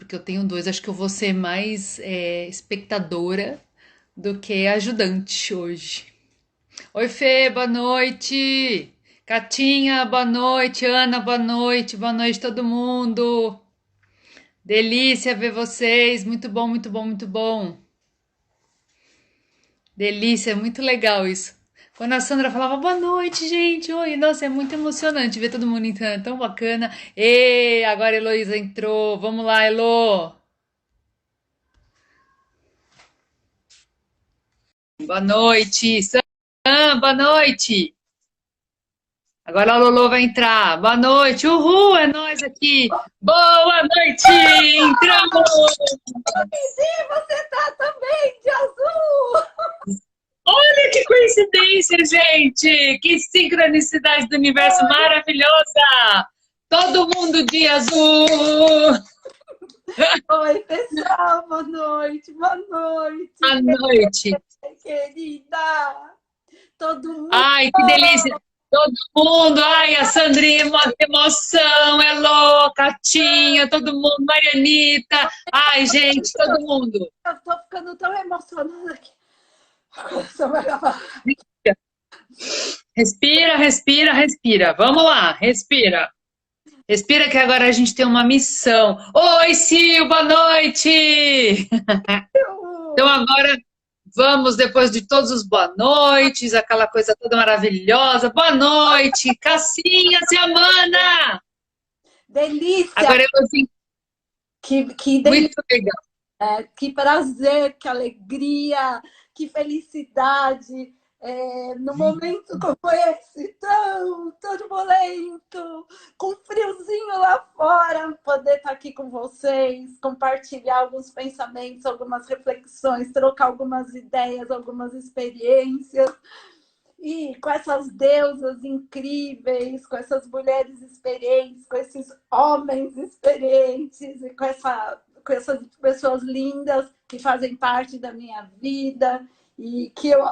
porque eu tenho dois. Acho que eu vou ser mais espectadora do que ajudante hoje. Oi, Fê, boa noite! Catinha, boa noite! Ana, boa noite todo mundo! Delícia ver vocês! Muito bom, muito bom, muito bom! Delícia, muito legal isso. Quando a Sandra falava boa noite, gente, oi, nossa, é muito emocionante ver todo mundo entrando, é tão bacana. E agora a Heloísa entrou, vamos lá, Elo. Boa noite, Sam, boa noite. Agora a Lolo vai entrar. Boa noite, uhul, é nós aqui. Boa noite, entramos. E você tá também de azul! Olha que coincidência, gente! Que sincronicidade do universo Oi, maravilhosa! Todo mundo de azul! oi, pessoal, boa noite, boa noite, À noite! querida! Todo mundo! Ai, que delícia! Todo mundo! Ai, a Sandrinha, uma emoção! É louca, Tinha, todo mundo, Marianita! Ai, gente, todo mundo! Eu tô ficando tão emocionada aqui. O coração vai acabar. Respira, respira, respira. Vamos lá, respira. Respira que agora a gente tem uma missão. Oi, Sil, boa noite! Então agora vamos, depois de todos os boa noites, aquela coisa toda maravilhosa. Boa noite, Cassinha, Semana! Delícia! Agora eu assim, Que delícia! muito legal. Que prazer, que alegria, que felicidade. No momento como esse, tão turbulento, com friozinho lá fora, poder estar aqui com vocês, compartilhar alguns pensamentos, algumas reflexões, trocar algumas ideias, algumas experiências. E com essas deusas incríveis, com essas mulheres experientes, com esses homens experientes, e com essas pessoas lindas que fazem parte da minha vida. E que eu.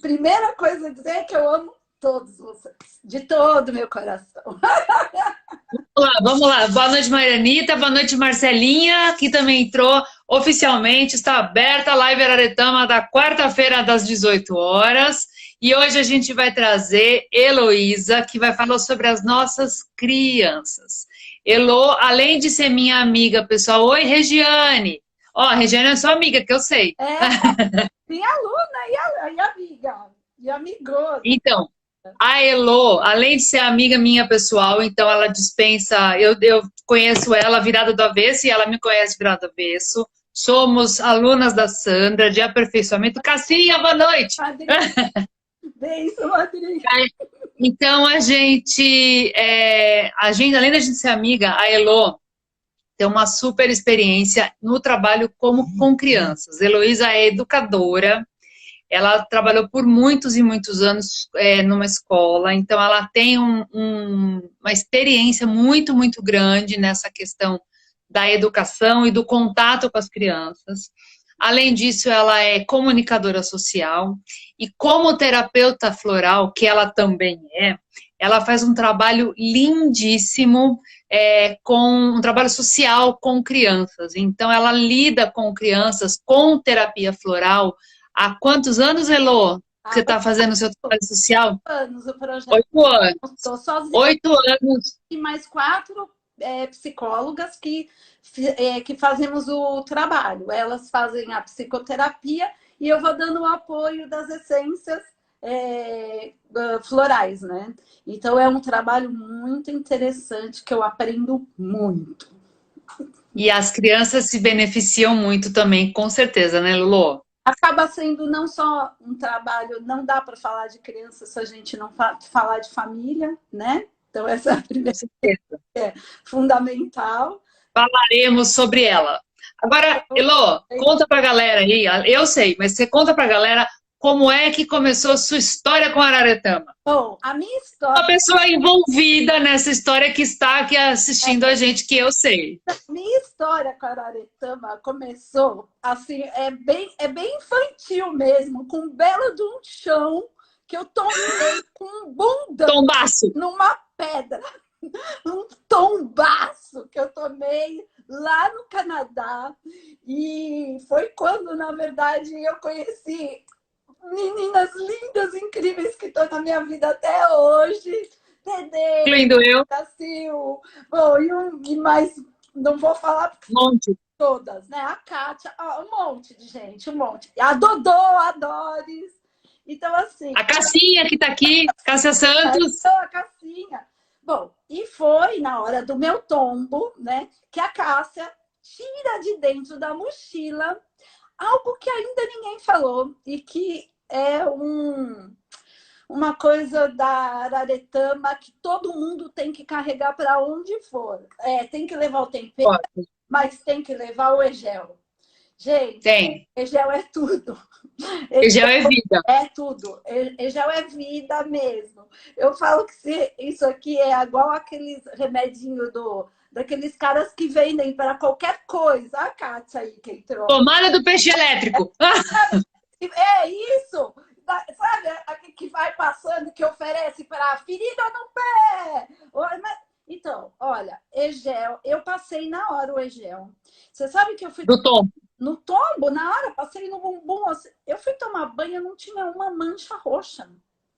Primeira coisa a dizer é que eu amo todos vocês, de todo o meu coração. Vamos lá, vamos lá. Boa noite, Marianita. Boa noite, Marcelinha, que também entrou oficialmente. Está aberta a live Araretama da quarta-feira, das 18 horas. E hoje a gente vai trazer Heloísa, que vai falar sobre as nossas crianças. Elo, além de ser minha amiga pessoal, oi, Regiane. Ó, a Regiane é sua amiga, que eu sei. Minha aluna e amiga, e amigona. Então, a Elo, além de ser amiga minha pessoal, então ela dispensa. Eu conheço ela virada do avesso e ela me conhece virada do avesso. Somos alunas da Sandra de aperfeiçoamento. Cassinha, boa noite. Madrinha, beijo, madrinha. Então além da gente ser amiga, a Elo tem uma super experiência no trabalho com crianças. Heloísa é educadora. Ela trabalhou por muitos e muitos anos numa escola, então ela tem uma experiência muito, muito grande nessa questão da educação e do contato com as crianças. Além disso, ela é comunicadora social e como terapeuta floral, que ela também ela faz um trabalho lindíssimo com um trabalho social com crianças. Então, ela lida com crianças com terapia floral. Há quantos anos, Elô, que você Há está fazendo o seu trabalho social? anos o projeto. 8 anos. Estou sozinha 8 anos. e mais quatro psicólogas que fazemos o trabalho. Elas fazem a psicoterapia e eu vou dando o apoio das essências florais, né? Então é um trabalho muito interessante que eu aprendo muito. E as crianças se beneficiam muito também, com certeza, né, Lulô? Acaba sendo não só um trabalho, não dá para falar de criança se a gente não falar de família, né? Então essa é a Com primeira certeza. fundamental. Falaremos sobre ela. Agora, Elô, conta pra galera aí, eu sei, mas você conta pra galera como é que começou a sua história com Araretama. Bom, a minha Uma história, pessoa envolvida nessa história que está aqui assistindo a gente, que eu sei. com a Araretama começou assim, é bem infantil mesmo, com um belo de um chão que eu tomei com um bundão Tombaço. numa pedra. um tombaço que eu tomei lá no Canadá. E foi quando, na verdade, eu conheci meninas lindas, incríveis que estão na minha vida até hoje. Dedê, Incluindo eu, Cacil, bom, e mais, não vou falar porque monte. todas, né? A Kátia, um monte de gente, um monte. A Dodô, a Doris. Então, assim, A Cassinha que tá aqui, Cássia Santos. a Cassinha. Bom, e foi na hora do meu tombo, né, que a Cássia tira de dentro da mochila algo que ainda ninguém falou e que é uma coisa da Araretama que todo mundo tem que carregar para onde for. Tem que levar o tempero, mas tem que levar o egel. Gente, Tem. egel é tudo. Egel é vida. É tudo. Egel é vida mesmo. Eu falo que isso aqui é igual aqueles remedinhos daqueles caras que vendem para qualquer coisa. A Kátia aí que entrou. Pomada do peixe elétrico. É isso! Sabe aquele que vai passando, que oferece para ferida no pé? Então, olha, egel, eu passei na hora o egel. Você sabe que eu fui Do tom. no tombo, na hora, passei no bumbum. Eu fui tomar banho, eu não tinha uma mancha roxa.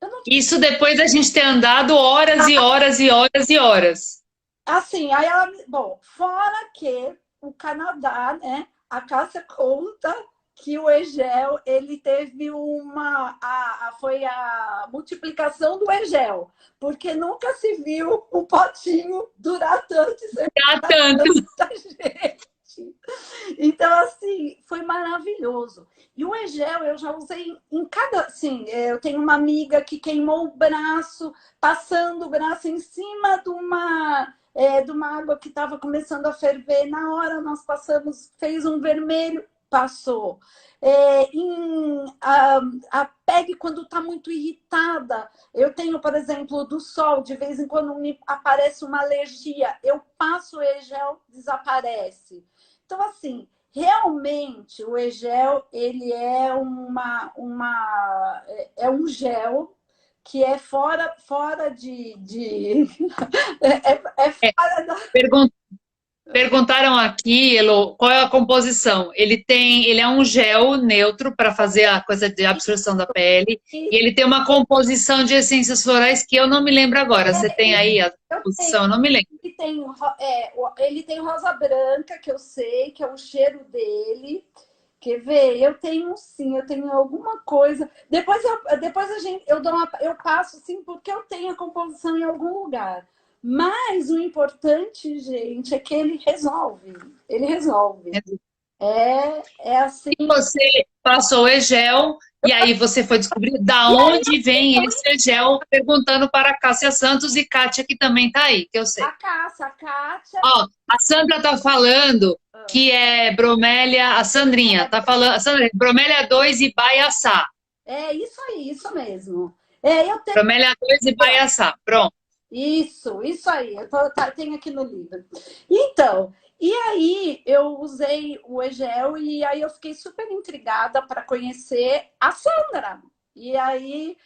Eu não tinha... Isso depois da gente ter andado horas e horas e horas e horas. Assim, aí ela... Bom, fora que o Canadá, né? A Cássia conta que o egel, ele teve foi a multiplicação do egel, porque nunca se viu um potinho durar tanto e ser Tanto. tanta gente. Então, assim, foi maravilhoso. E o egel eu já usei em cada... Assim, eu tenho uma amiga que queimou o braço, passando o braço em cima de uma água que estava começando a ferver. Na hora nós passamos, fez um vermelho, passou. A pele, quando está muito irritada, eu tenho, por exemplo, do sol, de vez em quando me aparece uma alergia, eu passo o egel, desaparece. Então, assim, realmente o egel, ele é um gel que é fora fora da... Perguntaram aqui, Elo, qual é a composição? Ele é um gel neutro para fazer a coisa de absorção da pele, e ele tem uma composição de essências florais que eu não me lembro agora. Você tem aí a composição? Eu não me lembro. Ele tem rosa branca, que eu sei, que é o cheiro dele. Quer ver? Eu tenho sim, eu tenho alguma coisa. Depois eu passo sim, porque eu tenho a composição em algum lugar. Mas o importante, gente, é que ele resolve. Ele resolve. É assim. E você passou o egel, e aí você foi descobrir da onde vem esse egel, perguntando para a Cássia Santos e Kátia, que também está aí, que eu sei. A Kátia. Ó, a Sandra tá falando que é bromélia, a Sandrinha tá falando, a Sandra, bromélia 2 e baiaçá. É isso aí, isso mesmo. Eu tenho... Bromélia 2 e baiaçá, pronto. Isso aí. Tenho aqui no livro. Então, e aí eu usei o egel e aí eu fiquei super intrigada para conhecer a Sandra. E aí,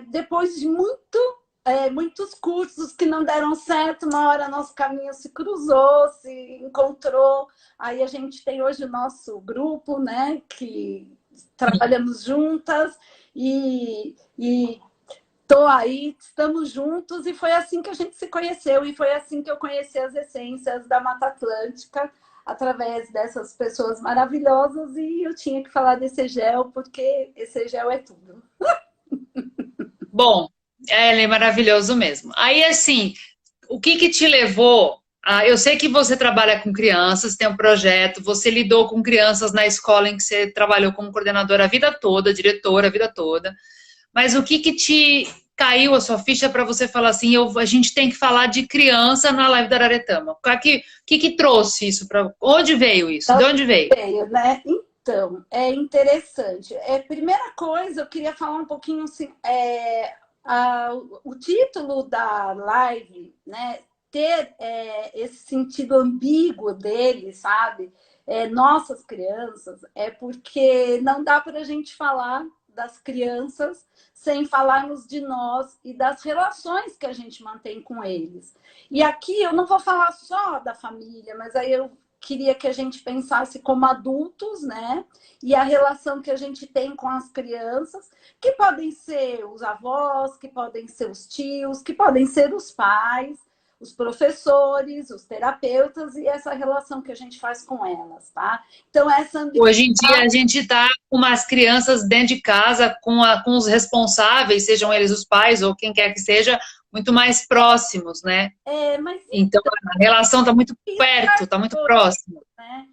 depois de muitos cursos que não deram certo, uma hora nosso caminho se cruzou, se encontrou. Aí a gente tem hoje o nosso grupo, né? Que trabalhamos juntas e tô aí, estamos juntos, e foi assim que a gente se conheceu, e foi assim que eu conheci as essências da Mata Atlântica, através dessas pessoas maravilhosas, e eu tinha que falar desse gel, porque esse gel é tudo. Bom, ele é maravilhoso mesmo. Aí, assim, o que te levou? Eu sei que você trabalha com crianças, tem um projeto, você lidou com crianças na escola em que você trabalhou como coordenadora a vida toda, diretora a vida toda. Mas o que te caiu a sua ficha para você falar assim, a gente tem que falar de criança na live da Araretama? O que trouxe isso? Onde veio isso? De onde veio? Veio, né? Então, é interessante. Primeira coisa, eu queria falar um pouquinho assim, o título da live, né? Ter esse sentido ambíguo dele, sabe? Nossas crianças, porque não dá para a gente falar das crianças, sem falarmos de nós e das relações que a gente mantém com eles. E aqui eu não vou falar só da família, mas aí eu queria que a gente pensasse como adultos, né? E a relação que a gente tem com as crianças, que podem ser os avós, que podem ser os tios, que podem ser os pais, os professores, os terapeutas e essa relação que a gente faz com elas, tá? Então, Hoje em dia a gente está com umas crianças dentro de casa, com os responsáveis, sejam eles os pais ou quem quer que seja, muito mais próximos, né? Então a relação está muito perto, está muito próxima. Né?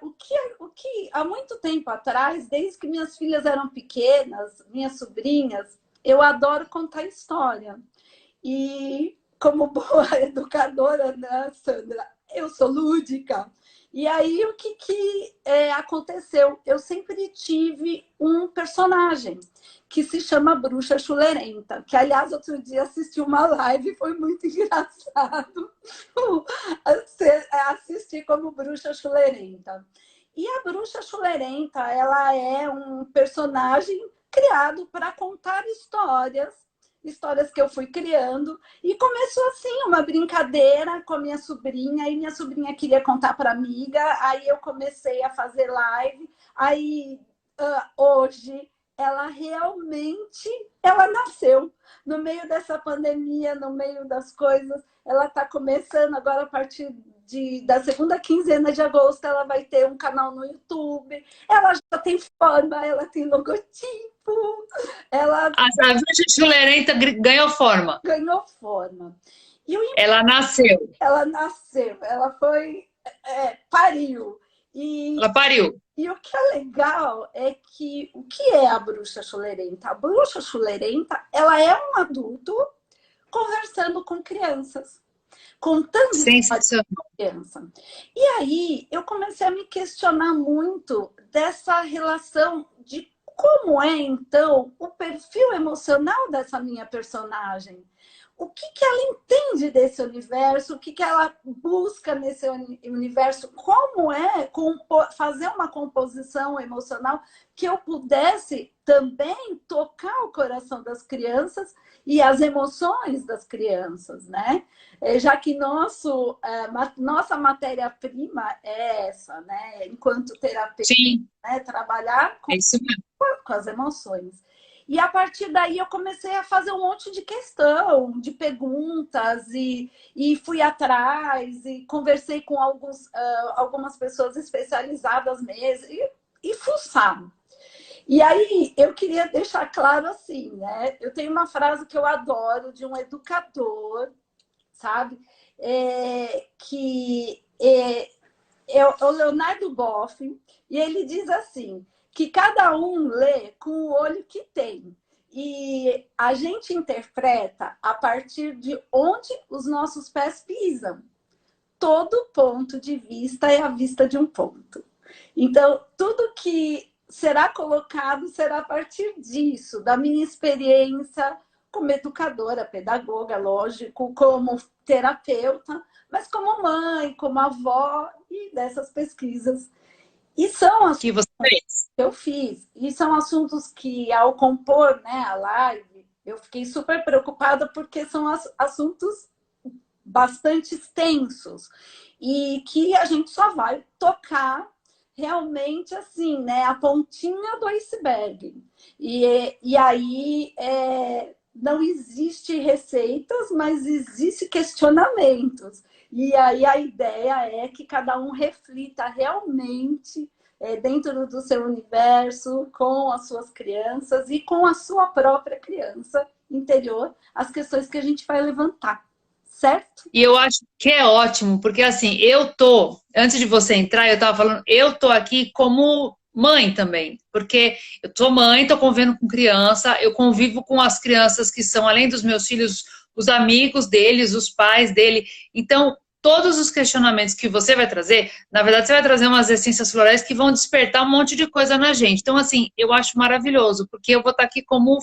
O que há muito tempo atrás, desde que minhas filhas eram pequenas, minhas sobrinhas, eu adoro contar história. E como boa educadora, né, Sandra? Eu sou lúdica. E aí, o que aconteceu? Eu sempre tive um personagem que se chama Bruxa Chulerenta, que, aliás, outro dia assisti uma live e foi muito engraçado assistir como Bruxa Chulerenta. E a Bruxa Chulerenta, ela é um personagem criado para contar histórias que eu fui criando, e começou assim, uma brincadeira com a minha sobrinha, e minha sobrinha queria contar para amiga, aí eu comecei a fazer live, aí hoje ela realmente, ela nasceu no meio dessa pandemia, no meio das coisas, ela está começando agora a partir da segunda quinzena de agosto, ela vai ter um canal no YouTube, ela já tem forma, ela tem logotipo, A Bruxa Chulerenta ganhou forma. Ganhou forma. Ela nasceu. Ela foi, pariu. Ela pariu. E o que é legal é que, o que é a Bruxa Chulerenta? A Bruxa Chulerenta, ela é um adulto conversando com crianças. Contando sensacional. Criança. E aí, eu comecei a me questionar muito dessa relação de como é, então, o perfil emocional dessa minha personagem. O que ela entende desse universo, o que ela busca nesse universo, como é fazer uma composição emocional que eu pudesse também tocar o coração das crianças e as emoções das crianças, né? Já que nossa matéria-prima é essa, né? Enquanto terapeuta, né? Trabalhar com as emoções. E a partir daí eu comecei a fazer um monte de questão, de perguntas, e fui atrás, e conversei com algumas pessoas especializadas mesmo, e fuçar. E aí eu queria deixar claro assim, né? Eu tenho uma frase que eu adoro de um educador, sabe? Que é o Leonardo Boff, e ele diz assim, que cada um lê com o olho que tem. E a gente interpreta a partir de onde os nossos pés pisam. Todo ponto de vista é a vista de um ponto. Então, tudo que será colocado será a partir disso, da minha experiência como educadora, pedagoga, lógico, como terapeuta, mas como mãe, como avó, e dessas pesquisas. E são assuntos que você fez. Eu fiz. E são assuntos que, ao compor, né, a live, eu fiquei super preocupada porque são assuntos bastante extensos e que a gente só vai tocar realmente assim, né, a pontinha do iceberg. E aí não existe receitas, mas existe questionamentos. E aí a ideia é que cada um reflita realmente dentro do seu universo, com as suas crianças e com a sua própria criança interior, as questões que a gente vai levantar, certo? E eu acho que é ótimo, porque assim, antes de você entrar, eu estava falando, eu tô aqui como mãe também, porque eu tô mãe, tô convivendo com criança, eu convivo com as crianças que são, além dos meus filhos, os amigos deles, os pais dele, então todos os questionamentos que você vai trazer, na verdade você vai trazer umas essências florais que vão despertar um monte de coisa na gente. Então assim, eu acho maravilhoso, porque eu vou estar aqui como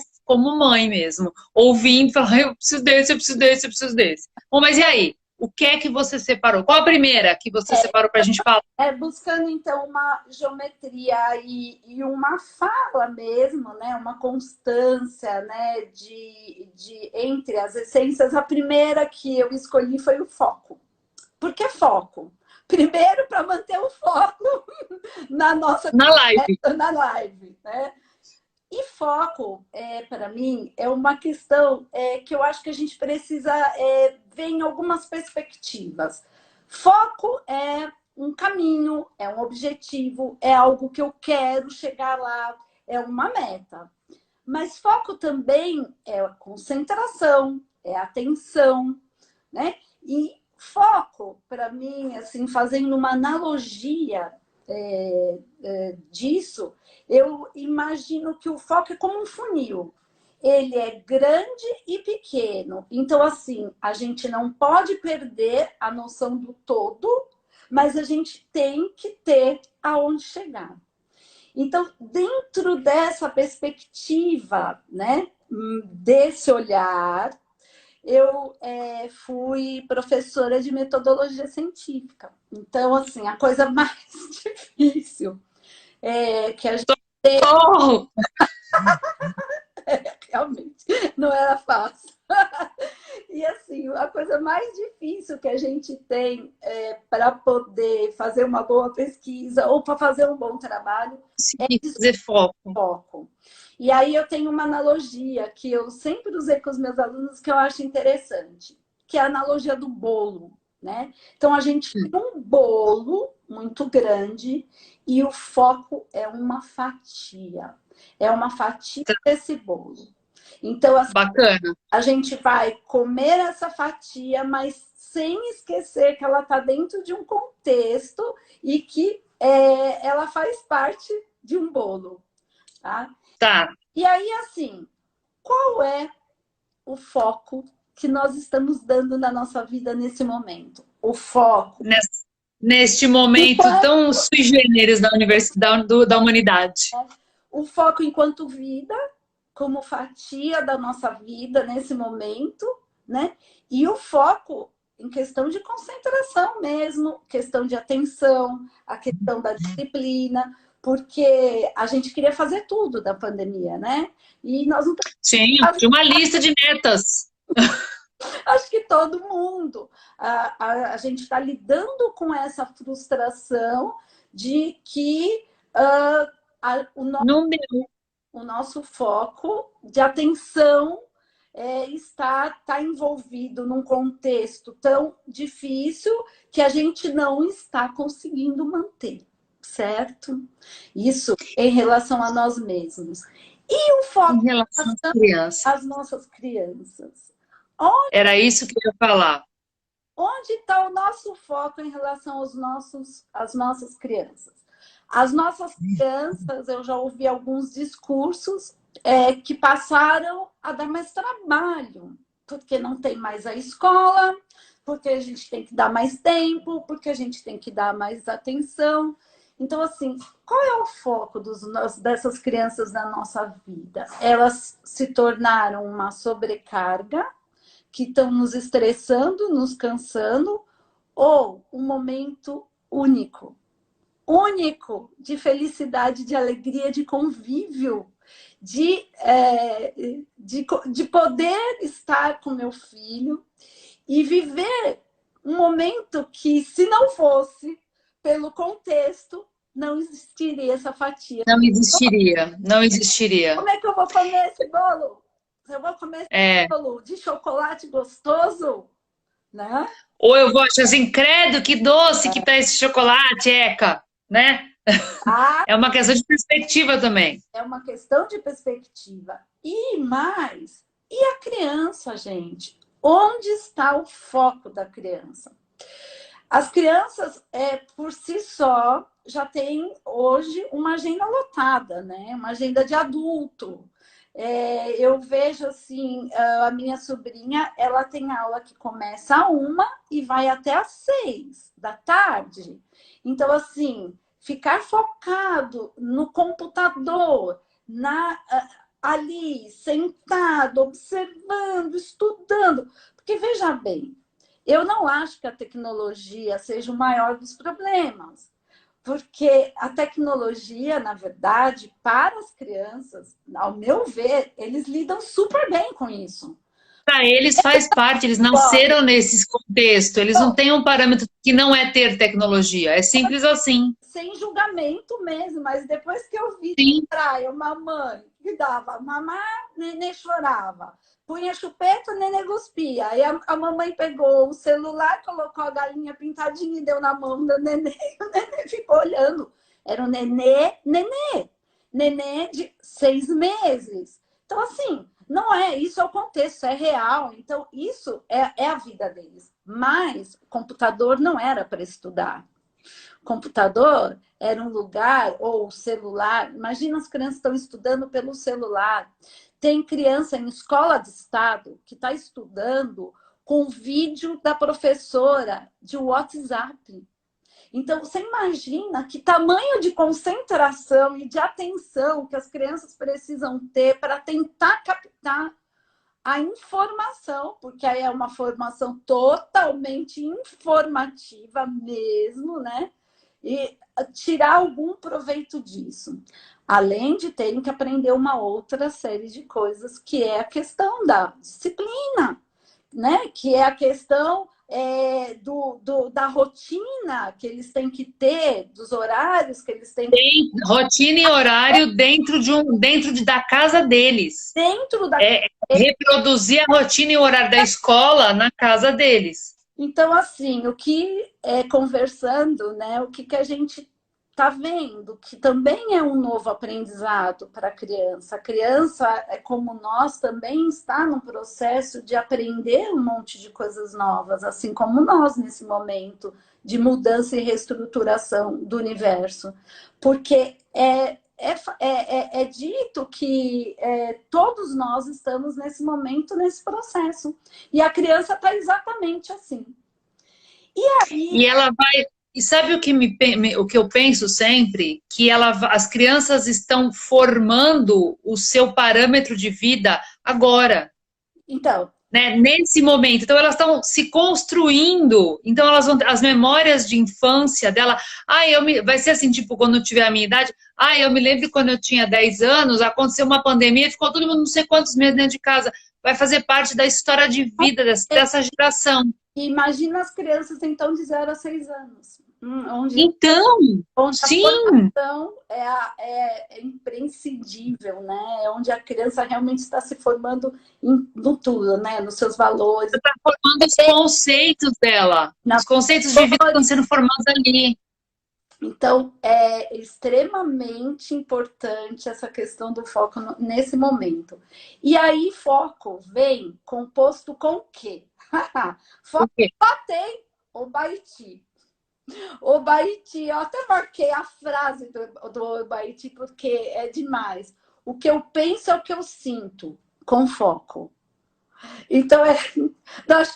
mãe mesmo, ouvindo, falando, eu preciso desse, eu preciso desse, eu preciso desse. Bom, mas e aí? o que é que você separou? Qual a primeira que você separou para a gente falar? Buscando, então, uma geometria e uma fala mesmo, né? Uma constância, né? Entre as essências. A primeira que eu escolhi foi o foco. Por que foco? Primeiro, para manter o foco na nossa Na live. na live, né? E foco, para mim, é uma questão que eu acho que a gente precisa ver em algumas perspectivas. Foco é um caminho, é um objetivo, é algo que eu quero chegar lá, é uma meta. Mas foco também é concentração, é atenção, né? E foco, para mim, assim, fazendo uma analogia disso, eu imagino que o foco é como um funil. Ele é grande e pequeno. Então, assim, a gente não pode perder a noção do todo, mas a gente tem que ter aonde chegar. Então, dentro dessa perspectiva, né, desse olhar, eu fui professora de metodologia científica. Então, assim, a coisa mais difícil que a gente Oh! realmente não era fácil. E assim, a coisa mais difícil que a gente tem para poder fazer uma boa pesquisa ou para fazer um bom trabalho Sim, é fazer foco. foco. E aí eu tenho uma analogia que eu sempre usei com os meus alunos que eu acho interessante, que é a analogia do bolo, né? Então a gente tem um bolo muito grande e o foco é uma fatia. É uma fatia desse bolo. Então, assim, Bacana. a gente vai comer essa fatia, mas sem esquecer que ela está dentro de um contexto e que ela faz parte de um bolo. Tá? Tá. E aí, assim, qual é o foco que nós estamos dando na nossa vida nesse momento? O foco. Neste momento tão sui generis da universidade, da humanidade. O foco enquanto vida, como fatia da nossa vida nesse momento, né? E o foco em questão de concentração mesmo, questão de atenção, a questão da disciplina, porque a gente queria fazer tudo da pandemia, né? E nós não Sim, tinha uma lista de metas. acho que todo mundo. A gente está lidando com essa frustração de que Não deu. o nosso foco de atenção está envolvido num contexto tão difícil que a gente não está conseguindo manter, certo? Isso em relação a nós mesmos. E o foco Em relação às crianças. às nossas crianças. Era isso que eu ia falar. Onde está o nosso foco em relação às nossas crianças? As nossas crianças, eu já ouvi alguns discursos que passaram a dar mais trabalho, porque não tem mais a escola, porque a gente tem que dar mais tempo, porque a gente tem que dar mais atenção. Então, assim, qual é o foco dessas crianças na nossa vida? Elas se tornaram uma sobrecarga, que estão nos estressando, nos cansando, ou um momento único de felicidade, de alegria, de convívio, de poder estar com meu filho e viver um momento que, se não fosse pelo contexto, não existiria essa fatia. Não existiria, não existiria. Como é que eu vou comer esse bolo? Eu vou comer esse bolo de chocolate gostoso, né? Ou eu vou achar assim, credo, que doce que tá esse chocolate, Eca, né? É uma questão de perspectiva também. É uma questão de perspectiva. E a criança, gente? Onde está o foco da criança? As crianças, por si só, já têm hoje uma agenda lotada, né? Uma agenda de adulto. Eu vejo assim, a minha sobrinha, ela tem aula que começa às 1h e vai até às 6h da tarde. Então, assim, ficar focado no computador, ali, sentado, observando, estudando. Porque, veja bem, Eu não acho que a tecnologia seja o maior dos problemas, porque a tecnologia, na verdade, para as crianças, ao meu ver, eles lidam super bem com isso. Para eles faz parte, eles nasceram nesse contexto, eles não têm um parâmetro que não é ter tecnologia, é simples assim. Sem julgamento mesmo, mas depois que eu vi Sim. na praia uma mãe que dava mamar, neném chorava. Punha chupeta, o neném cuspia. Aí a mamãe pegou o celular, colocou a galinha pintadinha e deu na mão do neném. O neném ficou olhando. Era um nenê de 6 meses. Então, assim, não é, isso é o contexto, é real. Então, isso é a vida deles. Mas o computador não era para estudar. Computador era um lugar, ou o celular. Imagina, as crianças estão estudando pelo celular. Tem criança em escola de estado que está estudando com vídeo da professora de WhatsApp. Então, você imagina que tamanho de concentração e de atenção que as crianças precisam ter para tentar captar a informação, porque aí é uma formação totalmente informativa mesmo, né? E tirar algum proveito disso. Além de terem que aprender uma outra série de coisas, que é a questão da disciplina, né? Que é a questão da rotina que eles têm que ter, dos horários que eles têm que ter. Rotina e horário da casa deles. Dentro da... Reproduzir a rotina e o horário da escola na casa deles. Então, assim, o que conversando, né? O que a gente está vendo, que também é um novo aprendizado para a criança. A criança, como nós, também está no processo de aprender um monte de coisas novas, assim como nós nesse momento de mudança e reestruturação do universo. Porque é dito que todos nós estamos nesse momento, nesse processo. E a criança está exatamente assim. E aí... E ela vai... E sabe o que eu penso sempre? Que as crianças estão formando o seu parâmetro de vida agora. Então... Né? Nesse momento. Então, elas estão se construindo. Então, elas vão as memórias de infância dela. Vai ser assim, tipo, quando eu tiver a minha idade. Eu me lembro quando eu tinha 10 anos, aconteceu uma pandemia, ficou todo mundo não sei quantos meses dentro de casa. Vai fazer parte da história de vida dessa geração. Imagina as crianças, então, de 0 a 6 anos. Onde sim. A formação é imprescindível, né? É onde a criança realmente está se formando no tudo, né? Nos seus valores. Está formando os conceitos dela. Os conceitos de vida estão sendo formados ali. Então, é extremamente importante essa questão do foco nesse momento. E aí, foco vem composto com o quê? Foco tem o Baiti. O Baiti, eu até marquei a frase do Baiti porque é demais. O que eu penso é o que eu sinto, com foco. Então, acho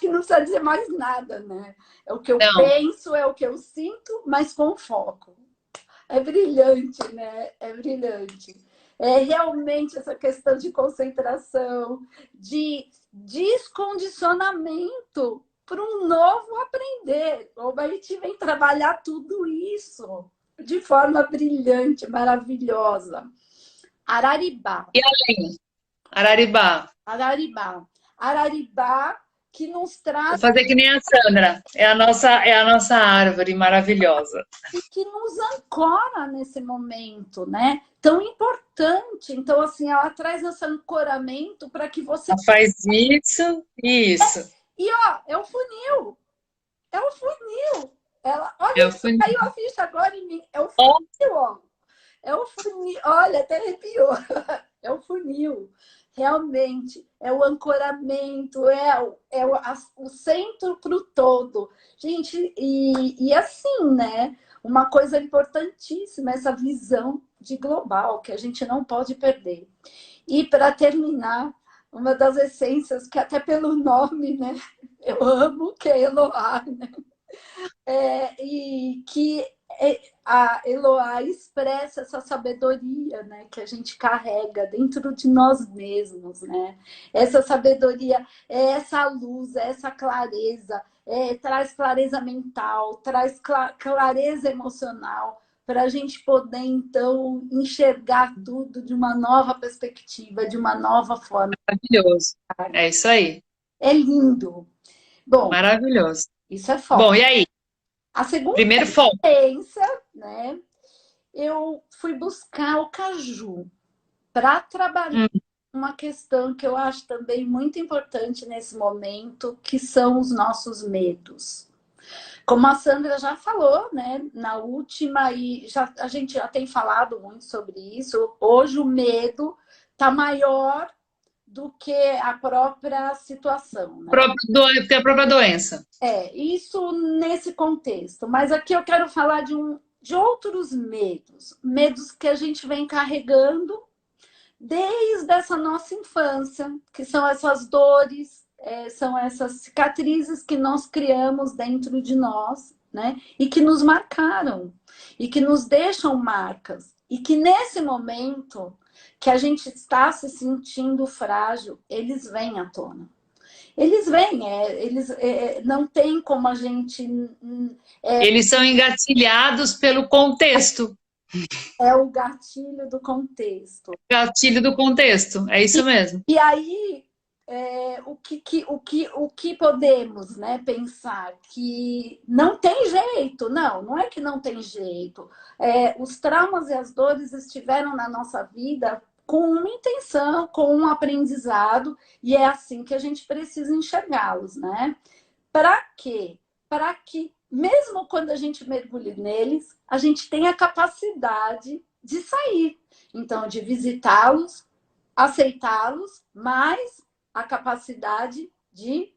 que não precisa dizer mais nada, né? É o que eu penso, é o que eu sinto, mas com foco. É brilhante, né? É brilhante. É realmente essa questão de concentração, de descondicionamento para um novo aprender. O Baiti vem trabalhar tudo isso de forma brilhante, maravilhosa. Araribá. E além? Araribá. Araribá, que nos traz... Vou fazer que nem a Sandra. É a nossa árvore maravilhosa. E que nos ancora nesse momento, né? Tão importante. Então, assim, ela traz esse ancoramento para que você... Ela faz isso. E, ó, é o funil. É o funil. Olha, caiu a ficha agora em mim. É o funil, ó. É o funil. Olha, até arrepiou. É o funil. Realmente, é o ancoramento, o centro para o todo. Gente, e assim, né? Uma coisa importantíssima, essa visão de global, que a gente não pode perder. E para terminar, uma das essências, que até pelo nome, né? Eu amo, que é Eloá, né? E que a Eloá expressa essa sabedoria, né, que a gente carrega dentro de nós mesmos, né? Essa sabedoria é essa luz, é essa clareza, traz clareza mental, traz clareza emocional, para a gente poder, então, enxergar tudo de uma nova perspectiva, de uma nova forma. Maravilhoso. É isso aí. É lindo. Bom, Maravilhoso. isso é Bom, foco. e aí? A segunda Primeiro foco. experiência, né? Eu fui buscar o caju para trabalhar Hum, uma questão que eu acho também muito importante nesse momento, que são os nossos medos. Como a Sandra já falou, né, na última, e a gente já tem falado muito sobre isso, hoje o medo está maior do que a própria situação, né? Tem a própria doença. Isso nesse contexto. Mas aqui eu quero falar de outros medos, medos que a gente vem carregando desde essa nossa infância, que são essas dores, são essas cicatrizes que nós criamos dentro de nós, né? E que nos marcaram, e que nos deixam marcas. E que nesse momento que a gente está se sentindo frágil, eles vêm à tona. Eles vêm, não tem como a gente. Eles são engatilhados pelo contexto. É o gatilho do contexto. Gatilho do contexto. É isso mesmo. E aí, o que podemos, né, pensar? Que não tem jeito, não é que não tem jeito. Os traumas e as dores estiveram na nossa vida com uma intenção, com um aprendizado, e é assim que a gente precisa enxergá-los, né? Para quê? Para que, mesmo quando a gente mergulhe neles, a gente tenha a capacidade de sair. Então, de visitá-los, aceitá-los, mas a capacidade de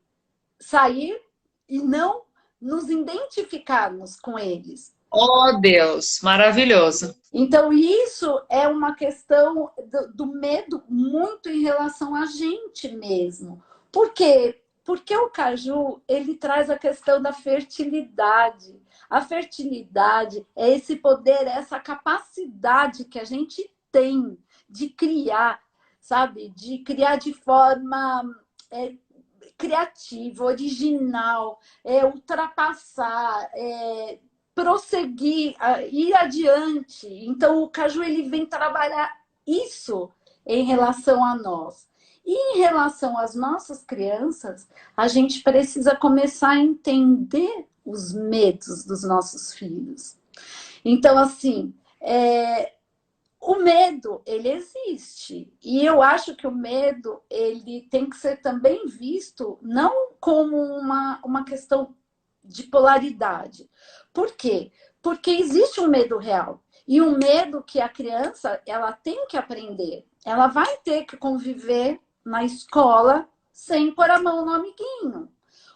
sair e não nos identificarmos com eles. Oh, Deus, maravilhoso. Então, isso é uma questão do medo muito em relação a gente mesmo. Por quê? Porque o caju, ele traz a questão da fertilidade. A fertilidade é esse poder, essa capacidade que a gente tem de criar, sabe? De criar de forma criativa, original, ultrapassar, prosseguir, ir adiante. Então, o caju ele vem trabalhar isso em relação a nós. E em relação às nossas crianças, a gente precisa começar a entender os medos dos nossos filhos. Então, assim, o medo, ele existe. E eu acho que o medo, ele tem que ser também visto não como uma questão de polaridade. Por quê? Porque existe um medo real. E um medo que a criança, ela tem que aprender. Ela vai ter que conviver na escola sem pôr a mão no amiguinho,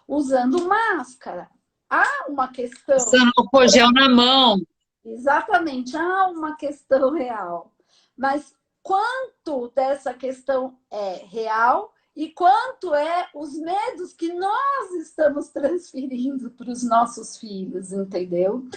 usando máscara. Há uma questão... Usando o gel na mão. Exatamente, há uma questão real. Mas quanto dessa questão é real e quanto os medos que nós estamos transferindo para os nossos filhos, entendeu?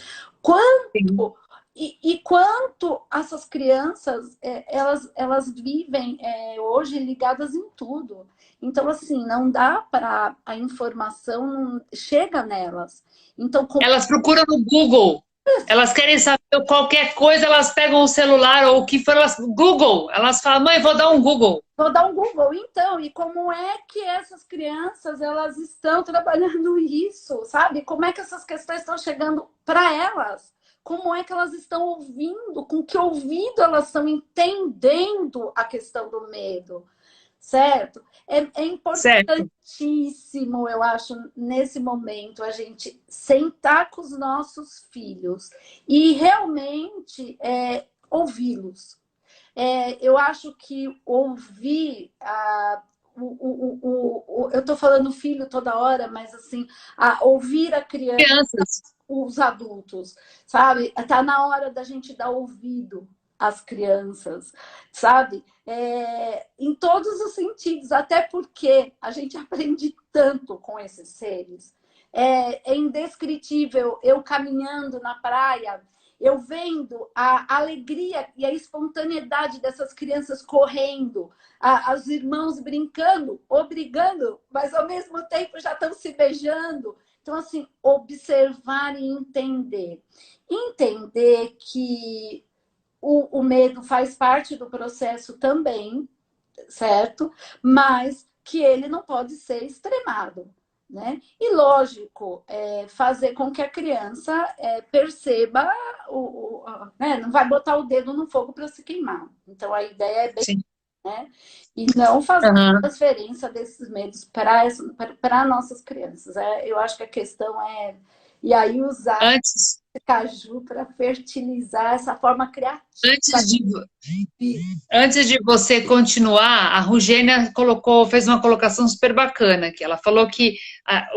Quanto e quanto essas crianças elas vivem hoje ligadas em tudo. Então, assim, não dá para a informação não chega nelas. Então, Elas procuram no Google. Elas querem saber qualquer coisa, elas pegam o celular ou o que for, Google. Elas falam, mãe, vou dar um Google. Vou dar um Google, então. E como é que essas crianças elas estão trabalhando isso, sabe? Como é que essas questões estão chegando para elas? Como é que elas estão ouvindo? Com que ouvido elas estão entendendo a questão do medo? Certo? É importantíssimo, eu acho, nesse momento, a gente sentar com os nossos filhos e realmente ouvi-los. Eu acho que ouvir eu estou falando filho toda hora, mas assim, ouvir a criança, os adultos, sabe? Tá na hora da gente dar ouvido às crianças, sabe? Em todos os sentidos, até porque a gente aprende tanto com esses seres. É indescritível eu caminhando na praia, eu vendo a alegria e a espontaneidade dessas crianças correndo, os irmãos brincando ou brigando, mas ao mesmo tempo já estão se beijando. Então, assim, observar e entender. Entender que o medo faz parte do processo também, certo? Mas que ele não pode ser extremado. Né? E, lógico, fazer com que a criança perceba, né? Não vai botar o dedo no fogo para se queimar. Então, a ideia é bem. Sim. Né? E não fazer Uhum. transferência desses medos para nossas crianças. Eu acho que a questão é. E aí, usar Antes, caju para fertilizar essa forma criativa. antes de, Antes de você continuar, a Rugênia fez uma colocação super bacana, que ela falou que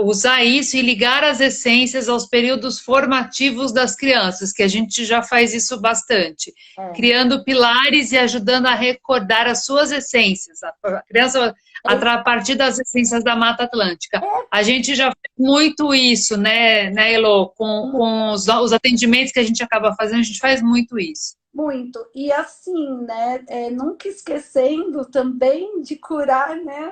usar isso e ligar as essências aos períodos formativos das crianças, que a gente já faz isso bastante, criando pilares e ajudando a recordar as suas essências. A criança, a partir das essências da Mata Atlântica. A gente já faz muito isso, né, Elo? Com os atendimentos que a gente acaba fazendo, a gente faz muito isso. Muito. E assim, né? Nunca esquecendo também de curar, né?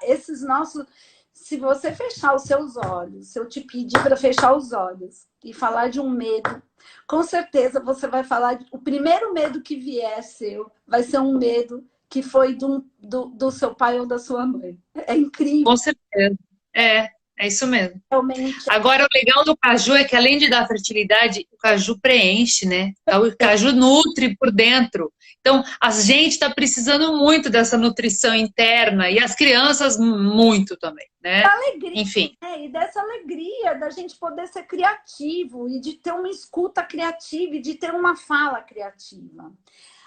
Esses nossos. Se você fechar os seus olhos, se eu te pedir para fechar os olhos e falar de um medo, com certeza você vai falar. O primeiro medo que vier seu vai ser um medo que foi do seu pai ou da sua mãe. É incrível. Com certeza. É isso mesmo. Realmente. Agora, o legal do caju é que, além de dar fertilidade, o caju preenche, né? O caju nutre por dentro. Então, a gente está precisando muito dessa nutrição interna e as crianças muito também, né? Alegria, enfim. E dessa alegria da gente poder ser criativo e de ter uma escuta criativa e de ter uma fala criativa.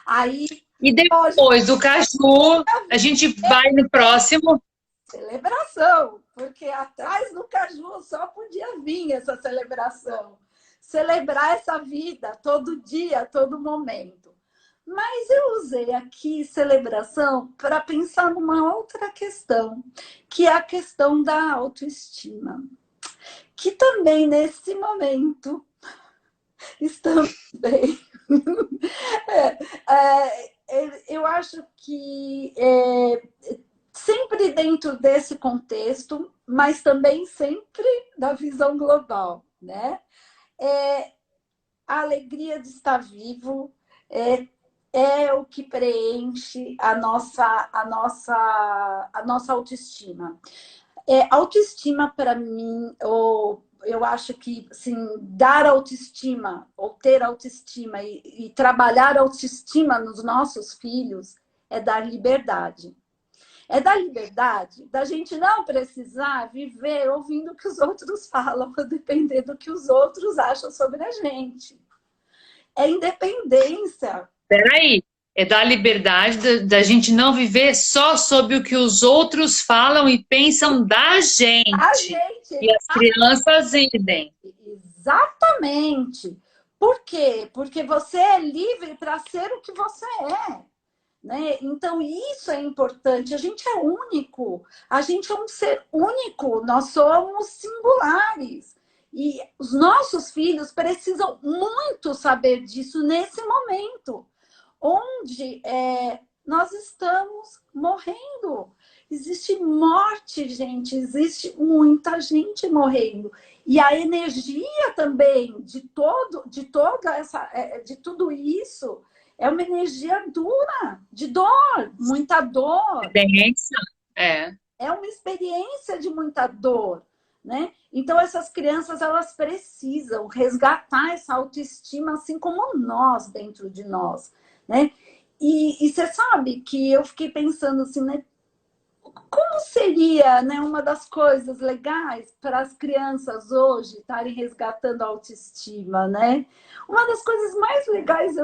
Aí, e depois do caju, a gente vai no próximo. Celebração, porque atrás do caju só podia vir essa celebração. Celebrar essa vida todo dia, todo momento. Mas eu usei aqui celebração para pensar numa outra questão, que é a questão da autoestima. Que também, nesse momento, estamos bem. Eu acho que sempre dentro desse contexto, mas também sempre da visão global, né? A alegria de estar vivo é o que preenche a nossa autoestima. Autoestima, para mim, eu acho que assim, dar autoestima, ou ter autoestima e trabalhar autoestima nos nossos filhos é dar liberdade. É dar liberdade da gente não precisar viver ouvindo o que os outros falam, a depender do que os outros acham sobre a gente. É independência. Peraí, é dar liberdade da gente não viver só sobre o que os outros falam e pensam da gente. A gente. E as crianças idem. Exatamente. Por quê? Porque você é livre para ser o que você é. Né? Então, isso é importante. A gente é único. A gente é um ser único. Nós somos singulares. E os nossos filhos precisam muito saber disso nesse momento, onde nós estamos morrendo. Existe morte, gente. Existe muita gente morrendo. E a energia também de tudo isso é uma energia dura, de dor, muita dor. Experiência, É uma experiência de muita dor, né? Então, essas crianças, elas precisam resgatar essa autoestima, assim como nós, dentro de nós, né? E você sabe que eu fiquei pensando assim, né? Como seria, né, uma das coisas legais para as crianças hoje estarem resgatando a autoestima, né? Uma das coisas mais legais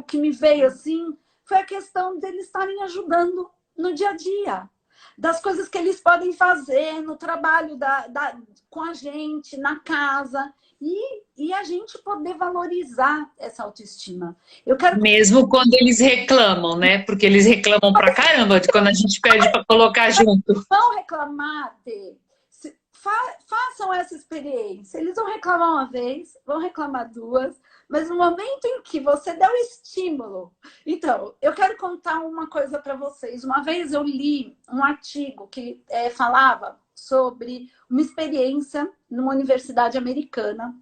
que me veio assim foi a questão deles estarem ajudando no dia a dia, das coisas que eles podem fazer no trabalho com a gente, na casa, e a gente poder valorizar essa autoestima. Mesmo quando eles reclamam, né? Porque eles reclamam pra caramba de quando a gente pede para colocar junto. Vão reclamar, façam essa experiência. Eles vão reclamar uma vez, vão reclamar duas, mas no momento em que você der o estímulo... Então, eu quero contar uma coisa para vocês. Uma vez eu li um artigo que falava sobre uma experiência numa universidade americana,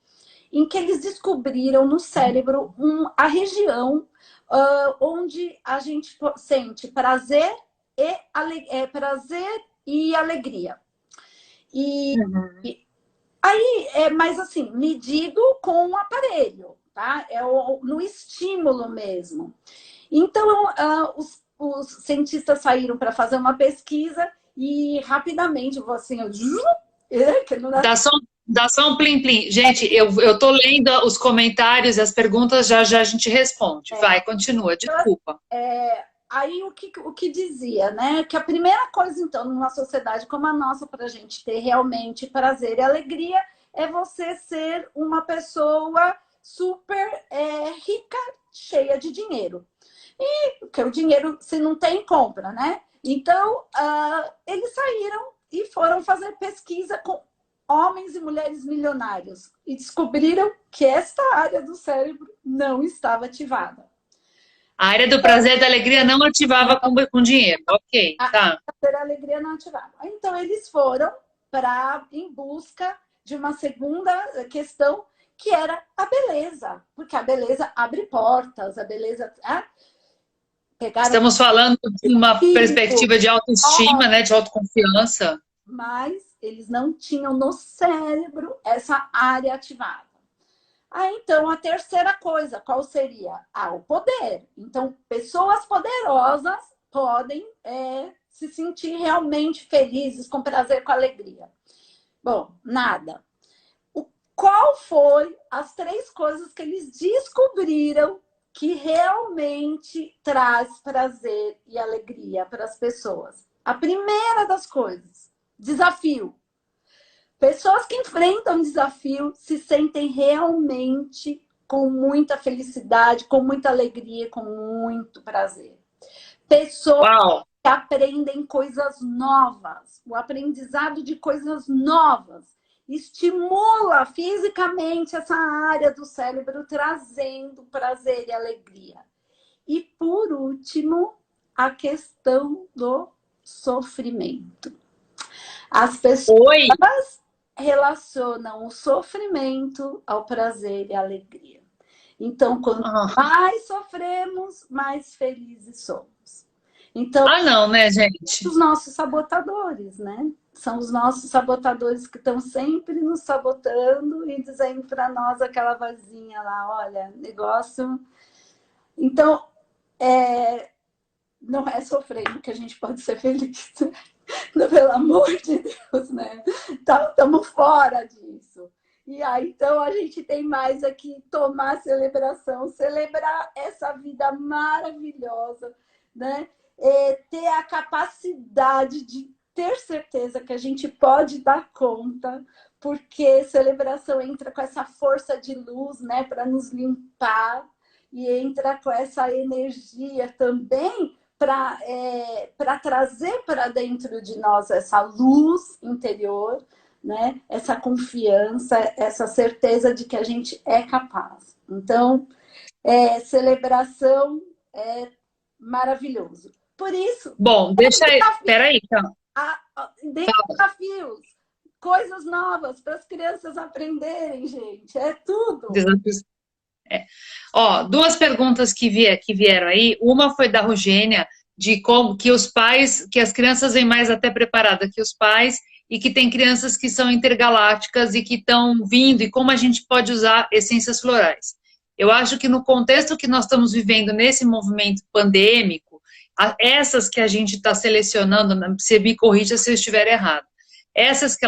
em que eles descobriram no cérebro a região onde a gente sente prazer e alegria. E aí, mas assim, medido com um aparelho, tá? No estímulo mesmo. Então, os cientistas saíram para fazer uma pesquisa e rapidamente, assim, dá só um plim-plim. Gente, eu tô lendo os comentários e as perguntas, já já a gente responde. Vai, continua, desculpa. Aí o que dizia, né? Que a primeira coisa, então, numa sociedade como a nossa, para a gente ter realmente prazer e alegria, é você ser uma pessoa super rica, cheia de dinheiro. E porque o dinheiro, se não tem, compra, né? Então, eles saíram e foram fazer pesquisa com homens e mulheres milionários e descobriram que esta área do cérebro não estava ativada. A área do prazer e da alegria não ativava com dinheiro. Ok, tá. A prazer e a alegria não ativava. Então, eles foram em busca de uma segunda questão, que era a beleza. Porque a beleza abre portas, a beleza... Estamos falando de uma perspectiva de autoestima, né, de autoconfiança. Mas eles não tinham no cérebro essa área ativada. Então, a terceira coisa, qual seria? O poder. Então, pessoas poderosas podem se sentir realmente felizes, com prazer, com alegria. Bom, nada. Qual foi as 3 coisas que eles descobriram que realmente traz prazer e alegria para as pessoas? A primeira das coisas, desafio. Pessoas que enfrentam desafio se sentem realmente com muita felicidade, com muita alegria, com muito prazer. Pessoas que aprendem coisas novas. O aprendizado de coisas novas estimula fisicamente essa área do cérebro, trazendo prazer e alegria. E, por último, a questão do sofrimento. As pessoas relacionam o sofrimento ao prazer e à alegria. Então, quanto mais sofremos, mais felizes somos. Então, não, né, gente? Os nossos sabotadores, né? São os nossos sabotadores que estão sempre nos sabotando e dizendo para nós aquela vozinha lá, olha, negócio... Então, não é sofrendo que a gente pode ser feliz. Pelo amor de Deus, né? Estamos fora disso. E aí, então, a gente tem mais aqui tomar celebração, celebrar essa vida maravilhosa, né? Ter a capacidade de ter certeza que a gente pode dar conta, porque celebração entra com essa força de luz, né, para nos limpar, e entra com essa energia também para trazer para dentro de nós essa luz interior, né? Essa confiança, essa certeza de que a gente é capaz. Então, celebração é maravilhoso. Por isso... Bom, deixa aí... Peraí, então. Desafios, coisas novas para as crianças aprenderem, gente. É tudo. Desafios. 2 perguntas que vieram aí. Uma foi da Rogênia, de como que as crianças vêm mais até preparadas que os pais, e que tem crianças que são intergalácticas e que estão vindo, e como a gente pode usar essências florais. Eu acho que no contexto que nós estamos vivendo nesse movimento pandêmico, essas que a gente está selecionando, você me corrija se eu estiver errado, essas que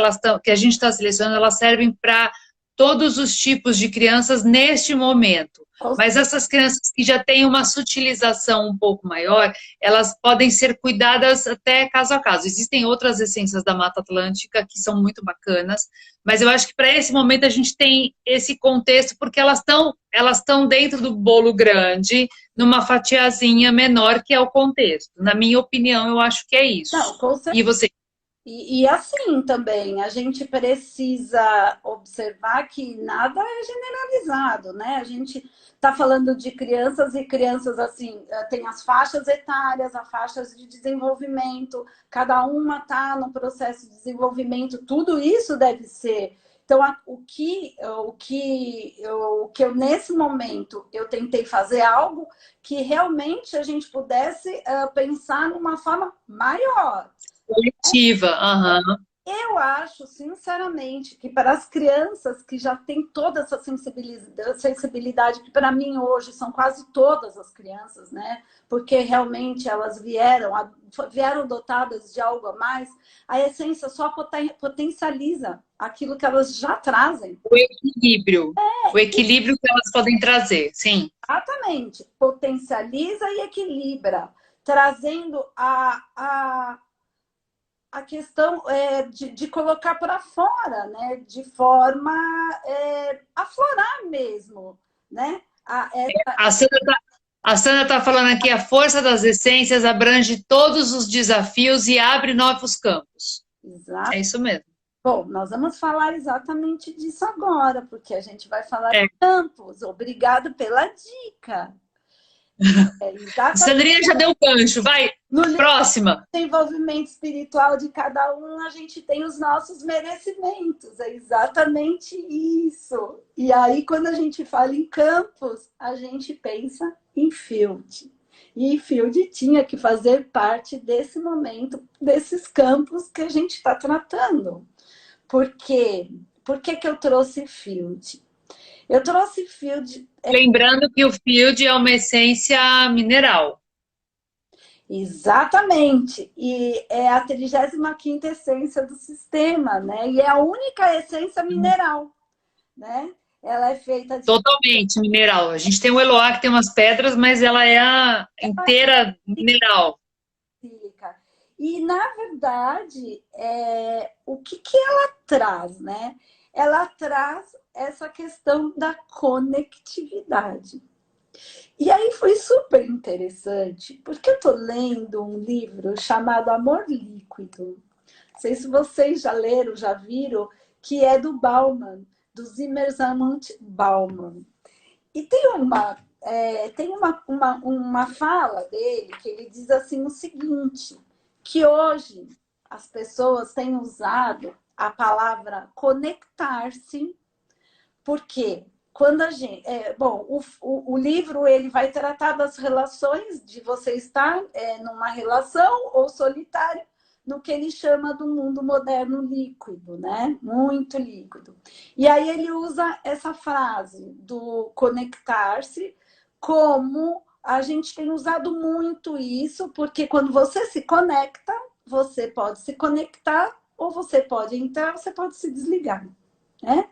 a gente está selecionando, elas servem para todos os tipos de crianças neste momento. Mas essas crianças que já têm uma sutilização um pouco maior, elas podem ser cuidadas até caso a caso. Existem outras essências da Mata Atlântica que são muito bacanas, mas eu acho que para esse momento a gente tem esse contexto, porque elas estão dentro do bolo grande, numa fatiazinha menor, que é o contexto. Na minha opinião, eu acho que é isso. Não, com certeza. E você? E assim também, a gente precisa observar que nada é generalizado, né? A gente está falando de crianças e crianças, assim, tem as faixas etárias, as faixas de desenvolvimento, cada uma está no processo de desenvolvimento, tudo isso deve ser. Então, o que eu, nesse momento, eu tentei fazer algo que realmente a gente pudesse pensar numa forma maior. Coletiva, aham. Eu acho, sinceramente, que para as crianças que já têm toda essa sensibilidade, que para mim hoje são quase todas as crianças, né? Porque realmente elas vieram dotadas de algo a mais, a essência só potencializa aquilo que elas já trazem. O equilíbrio que elas podem trazer, sim. Exatamente. Potencializa e equilibra, trazendo a questão de colocar para fora, né? De forma a florar mesmo, né? A Sandra está falando aqui, a força das essências abrange todos os desafios e abre novos campos. É Exato. isso mesmo. Bom, nós vamos falar exatamente disso agora, porque a gente vai falar É. de campos. Obrigado pela dica. Sandrinha já deu o gancho, vai, próxima. Desenvolvimento espiritual de cada um, a gente tem os nossos merecimentos, é exatamente isso. E aí, quando a gente fala em campos, a gente pensa em Field. E Field tinha que fazer parte desse momento, desses campos que a gente está tratando. Por quê? Por que que eu trouxe Field? Eu trouxe Field... Lembrando que o Field é uma essência mineral. Exatamente. E é a 35ª essência do sistema, né? E é a única essência mineral, né? Ela é feita de... Totalmente mineral. A gente tem o Eloá que tem umas pedras, mas ela é a inteira mineral. Sílica. E, na verdade, o que ela traz, né? Ela traz essa questão da conectividade. E aí foi super interessante, porque eu tô lendo um livro chamado Amor Líquido. Não sei se vocês já leram, já viram, que é do Bauman, do Zimmer-Zamont Bauman. E tem uma fala dele que ele diz assim o seguinte, que hoje as pessoas têm usado a palavra conectar-se, porque quando a gente... o livro ele vai tratar das relações, de você estar numa relação ou solitário, no que ele chama do mundo moderno líquido, né? Muito líquido. E aí ele usa essa frase do conectar-se, como a gente tem usado muito isso, porque quando você se conecta, você pode se conectar, ou você pode entrar, você pode se desligar, né?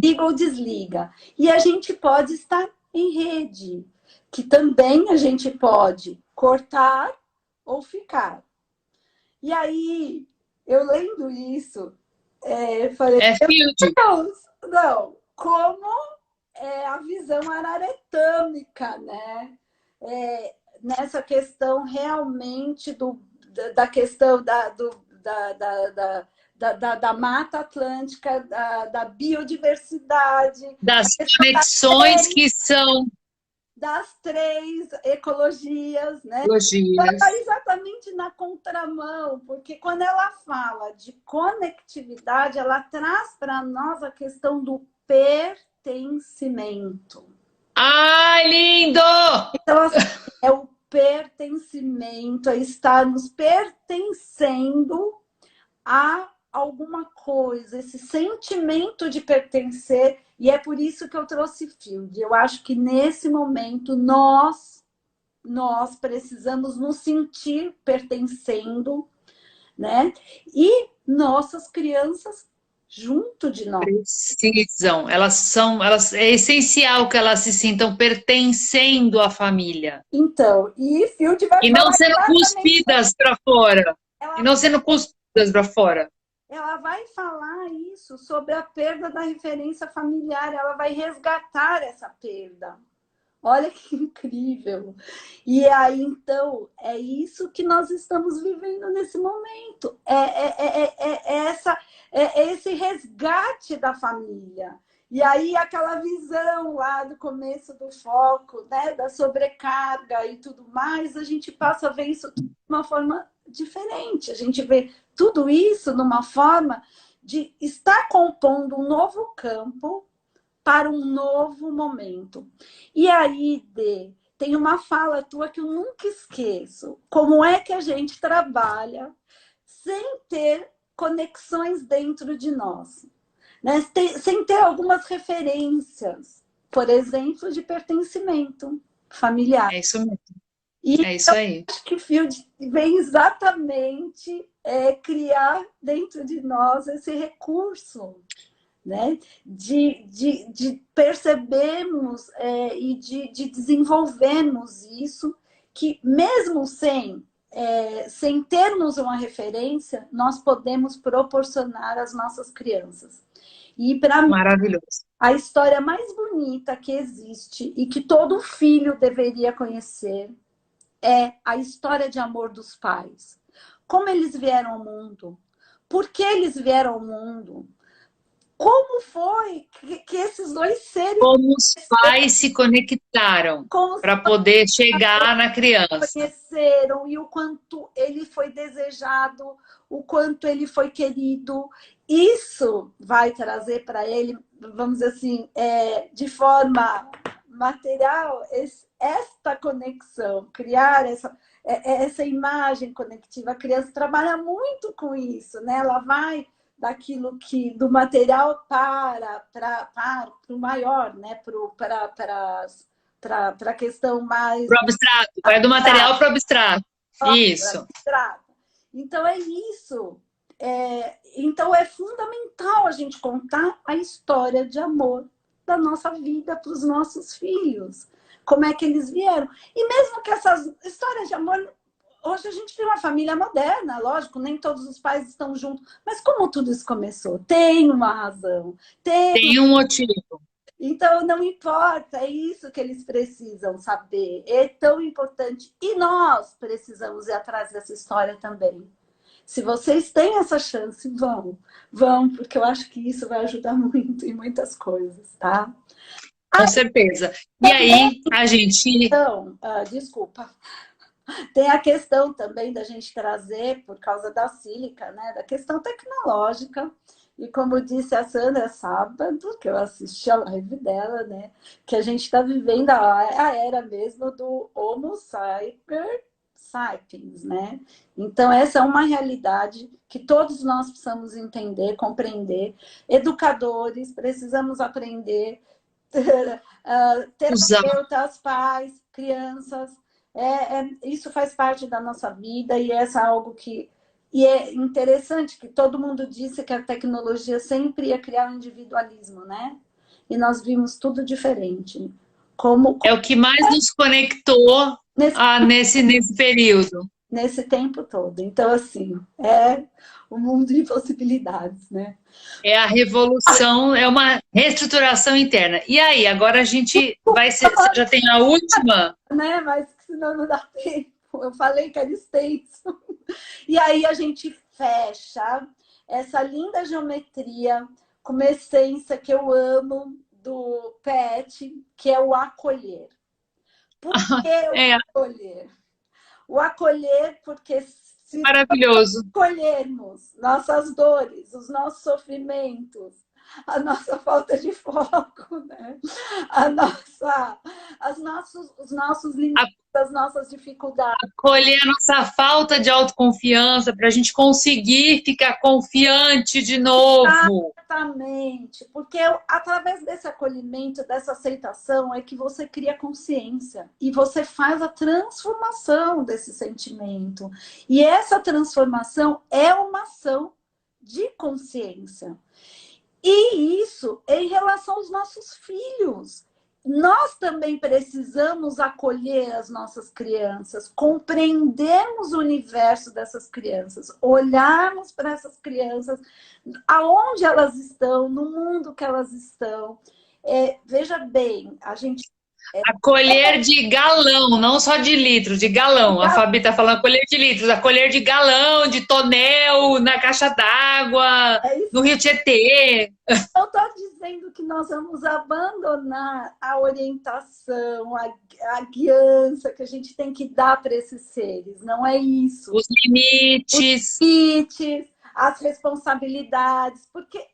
Liga ou desliga. E a gente pode estar em rede, que também a gente pode cortar ou ficar. E aí, eu lendo isso, falei, Deus, não, como é a visão araretâmica, né? Nessa questão realmente da questão da Mata Atlântica, da biodiversidade. Das conexões que são... Das 3 ecologias, né? Ecologias. Ela está exatamente na contramão, porque quando ela fala de conectividade, ela traz para nós a questão do pertencimento. Ai, lindo! Então, assim, é o pertencimento, é estarmos pertencendo a alguma coisa, esse sentimento de pertencer, e é por isso que eu trouxe Field. Eu acho que nesse momento nós precisamos nos sentir pertencendo, né? E nossas crianças junto de nós. Precisam, é essencial que elas se sintam pertencendo à família. Então, e Field vai e não sendo cuspidas para fora. E não sendo cuspidas para fora. Ela vai falar isso sobre a perda da referência familiar, ela vai resgatar essa perda. Olha que incrível. E aí, então, é isso que nós estamos vivendo nesse momento. É esse resgate da família. E aí, aquela visão lá do começo do foco, né, da sobrecarga e tudo mais, a gente passa a ver isso de uma forma diferente. A gente vê tudo isso numa forma de estar compondo um novo campo para um novo momento. E aí, Dê, tem uma fala tua que eu nunca esqueço. Como é que a gente trabalha sem ter conexões dentro de nós? Né? Sem ter algumas referências, por exemplo, de pertencimento familiar. É isso mesmo. E É isso aí. acho que o Field vem exatamente criar dentro de nós esse recurso, né? de percebermos e de desenvolvermos isso, que mesmo sem termos uma referência, nós podemos proporcionar às nossas crianças. E para mim, Maravilhoso. a história mais bonita que existe e que todo filho deveria conhecer é a história de amor dos pais. Como eles vieram ao mundo, por que eles vieram ao mundo, como foi que esses dois seres Como os pais se conectaram para poder chegar na criança. conheceram e o quanto ele foi desejado, o quanto ele foi querido. Isso vai trazer para ele, vamos dizer assim, de forma material, esta conexão, criar essa imagem conectiva. A criança trabalha muito com isso, né? Ela vai daquilo que do material para o maior, né? Para a questão mais Para o abstrato, vai do material para o abstrato. Isso. abstrata. Então é isso. Então é fundamental a gente contar a história de amor da nossa vida para os nossos filhos. Como é que eles vieram. E mesmo que essas histórias de amor... Hoje a gente tem uma família moderna, lógico, nem todos os pais estão juntos. Mas como tudo isso começou? Tem uma razão. Tem um motivo. Então, não importa, é isso que eles precisam saber. É tão importante. E nós precisamos ir atrás dessa história também. Se vocês têm essa chance, vão, porque eu acho que isso vai ajudar muito em muitas coisas, tá? Com certeza. E aí, a gente... Então, desculpa. Tem a questão também da gente trazer, por causa da sílica, né? Da questão tecnológica. E como disse a Sandra sábado, que eu assisti a live dela, né? Que a gente está vivendo a era mesmo do Homo sapiens, né? Então, essa é uma realidade que todos nós precisamos entender, compreender. Educadores, precisamos aprender, terapeutas, pais, crianças. Isso faz parte da nossa vida e essa é algo que... E é interessante que todo mundo disse que a tecnologia sempre ia criar um individualismo, né? E nós vimos tudo diferente. É o que mais nos conectou nesse período. Nesse tempo todo. Então, assim, é um mundo de possibilidades, né? É a revolução, é uma reestruturação interna. E aí, agora a gente vai ser... Você já tem a última? Né? Mas senão não dá tempo. Eu falei que era extenso. E aí a gente fecha essa linda geometria com uma essência que eu amo do PET, que é o acolher. Por que o acolher? O acolher porque se Maravilhoso. acolhermos nossas dores, os nossos sofrimentos, a nossa falta de foco, né? Os nossos limites, as nossas dificuldades. Acolher a nossa falta de autoconfiança para a gente conseguir ficar confiante de novo. Exatamente, porque através desse acolhimento, dessa aceitação, é que você cria consciência e você faz a transformação desse sentimento. E essa transformação é uma ação de consciência. E isso em relação aos nossos filhos. Nós também precisamos acolher as nossas crianças, compreendermos o universo dessas crianças, olharmos para essas crianças, aonde elas estão, no mundo que elas estão. Veja bem, a gente Acolher de galão, não só de litro, de galão. A Fabi tá falando acolher de litros, acolher de galão, de tonel, na caixa d'água, É isso. no Rio Tietê. Eu estou dizendo que nós vamos abandonar a orientação, a guiança que a gente tem que dar para esses seres. Não é isso. Os limites. Limites, as responsabilidades, porque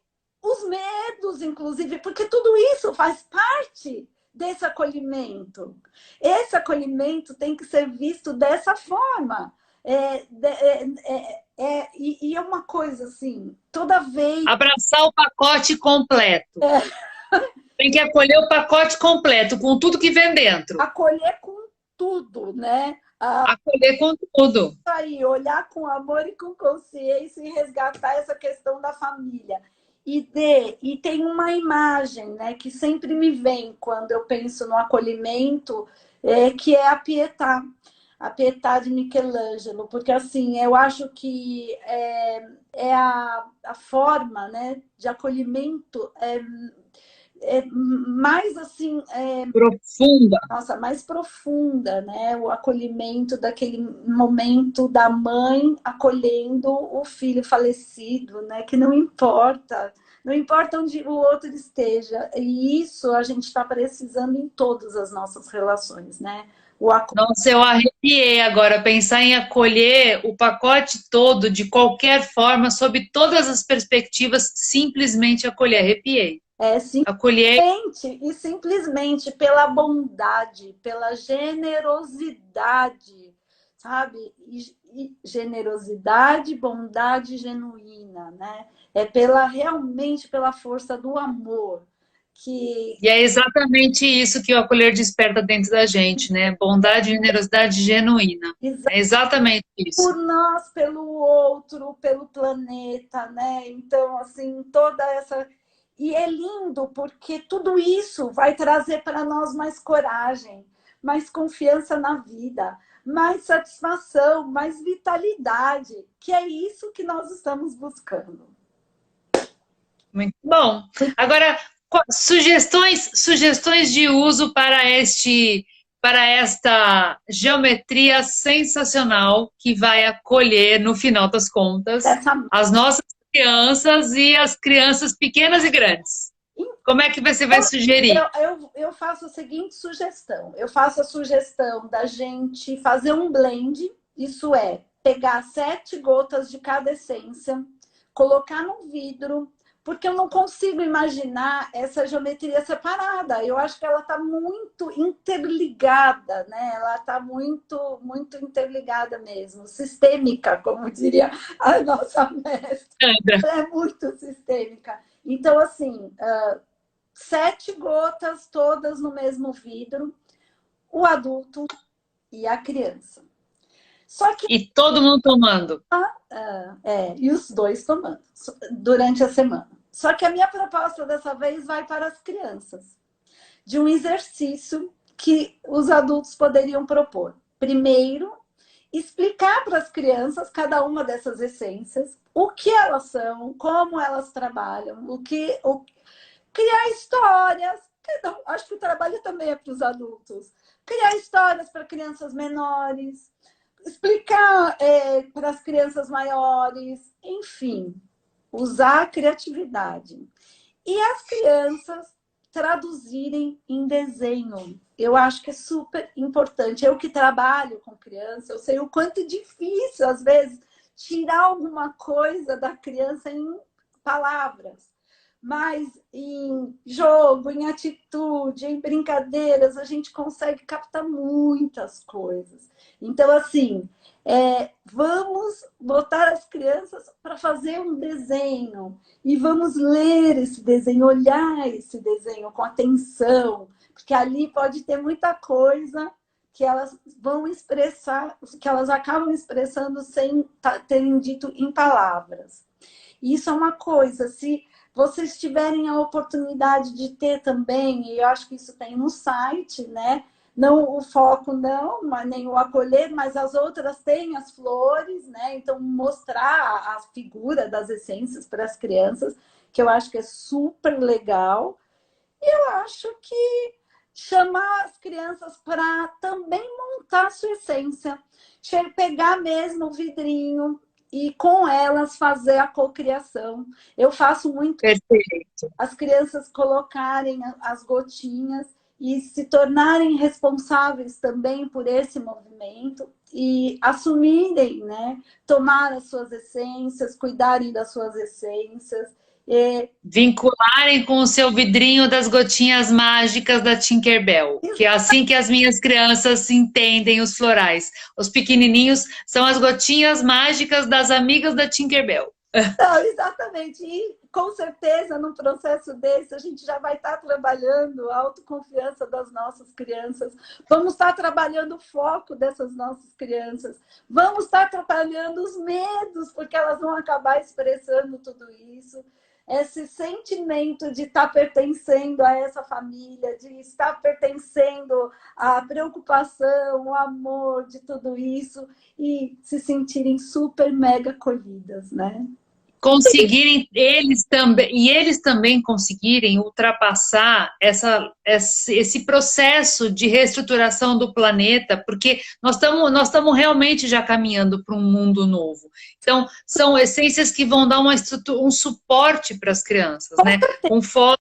os medos, inclusive, porque tudo isso faz parte desse acolhimento. Esse acolhimento tem que ser visto dessa forma. E é uma coisa assim, toda vez. Abraçar o pacote completo. Tem que acolher o pacote completo, com tudo que vem dentro. Acolher com tudo, né? Acolher com tudo. Aí, olhar com amor e com consciência e resgatar essa questão da família. E tem uma imagem, né, que sempre me vem quando eu penso no acolhimento, que é a Pietà de Michelangelo, porque assim, eu acho que é a forma, né, de acolhimento mais assim, Profunda. nossa, mais profunda, né? O acolhimento daquele momento da mãe acolhendo o filho falecido, né? Que não importa, não importa onde o outro esteja. E isso a gente está precisando em todas as nossas relações, né? Nossa, eu arrepiei agora. Pensar em acolher o pacote todo, de qualquer forma, sob todas as perspectivas, simplesmente acolher. Arrepiei. Acolher. Simplesmente pela bondade, pela generosidade, sabe? E generosidade, bondade genuína, né? Realmente pela força do amor. E é exatamente isso que o acolher desperta dentro da gente, né? Bondade e generosidade genuína. É exatamente isso. Por nós, pelo outro, pelo planeta, né? Então, assim, toda essa. E é lindo porque tudo isso vai trazer para nós mais coragem, mais confiança na vida, mais satisfação, mais vitalidade, que é isso que nós estamos buscando. Muito bom. Agora, sugestões de uso para esta geometria sensacional que vai acolher, no final das contas, as nossas crianças e as crianças pequenas e grandes. Como é que você vai sugerir? Eu faço a seguinte sugestão. Eu faço a sugestão da gente fazer um blend, isso é, pegar 7 gotas de cada essência, colocar no vidro, porque eu não consigo imaginar essa geometria separada. Eu acho que ela está muito interligada, né? Ela está muito, muito interligada mesmo, sistêmica, como diria a nossa mestra. É muito sistêmica. Então, assim, 7 gotas, todas no mesmo vidro, o adulto e a criança. E todo mundo tomando. E os dois tomando durante a semana. Só que a minha proposta dessa vez vai para as crianças, de um exercício que os adultos poderiam propor. Primeiro, explicar para as crianças cada uma dessas essências, o que elas são, como elas trabalham, criar histórias. Não, acho que o trabalho também é para os adultos. Criar histórias para crianças menores, explicar para as crianças maiores, enfim, usar a criatividade. E as crianças traduzirem em desenho. Eu acho que é super importante. Eu que trabalho com criança, eu sei o quanto é difícil, às vezes, tirar alguma coisa da criança em palavras. Mas em jogo, em atitude, em brincadeiras, a gente consegue captar muitas coisas. Então, assim, vamos botar as crianças para fazer um desenho e vamos ler esse desenho, olhar esse desenho com atenção, porque ali pode ter muita coisa que elas vão expressar, que elas acabam expressando sem terem dito em palavras. E isso é uma coisa, se vocês tiverem a oportunidade de ter também, e eu acho que isso tem no site, né? Não o foco não, mas nem o acolher, mas as outras têm as flores, né? Então mostrar a figura das essências para as crianças, que eu acho que é super legal. E eu acho que chamar as crianças para também montar a sua essência, pegar mesmo o vidrinho e com elas fazer a cocriação. Eu faço muito as crianças colocarem as gotinhas e se tornarem responsáveis também por esse movimento e assumirem, né? Tomar as suas essências, cuidarem das suas essências. Vincularem com o seu vidrinho das gotinhas mágicas da Tinkerbell, que é assim que as minhas crianças entendem os florais. Os pequenininhos são as gotinhas mágicas das amigas da Tinkerbell. Não, exatamente. E com certeza, num processo desse, a gente já vai estar trabalhando a autoconfiança das nossas crianças. Vamos estar trabalhando o foco dessas nossas crianças. Vamos estar trabalhando os medos, porque elas vão acabar expressando tudo isso. Esse sentimento de estar pertencendo a essa família, de estar pertencendo à preocupação, o amor de tudo isso e se sentirem super mega acolhidas, né? Conseguirem eles também conseguirem ultrapassar esse processo de reestruturação do planeta, porque nós estamos realmente já caminhando para um mundo novo. Então, são essências que vão dar um suporte para as crianças, né? Com foco,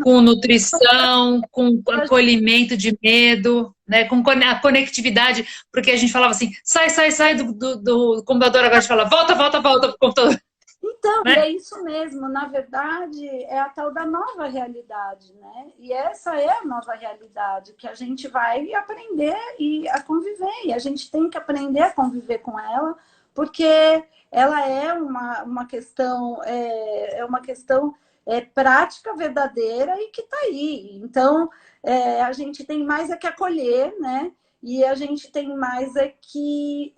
com nutrição, com acolhimento de medo, né? Com a conectividade, porque a gente falava assim, sai do computador, agora a gente fala, volta pro computador. Então, né? É isso mesmo. Na verdade, é a tal da nova realidade, né? E essa é a nova realidade que a gente vai aprender a conviver. E a gente tem que aprender a conviver com ela, porque ela é uma questão, prática, verdadeira e que está aí. Então, a gente tem mais que acolher, né? E a gente tem mais que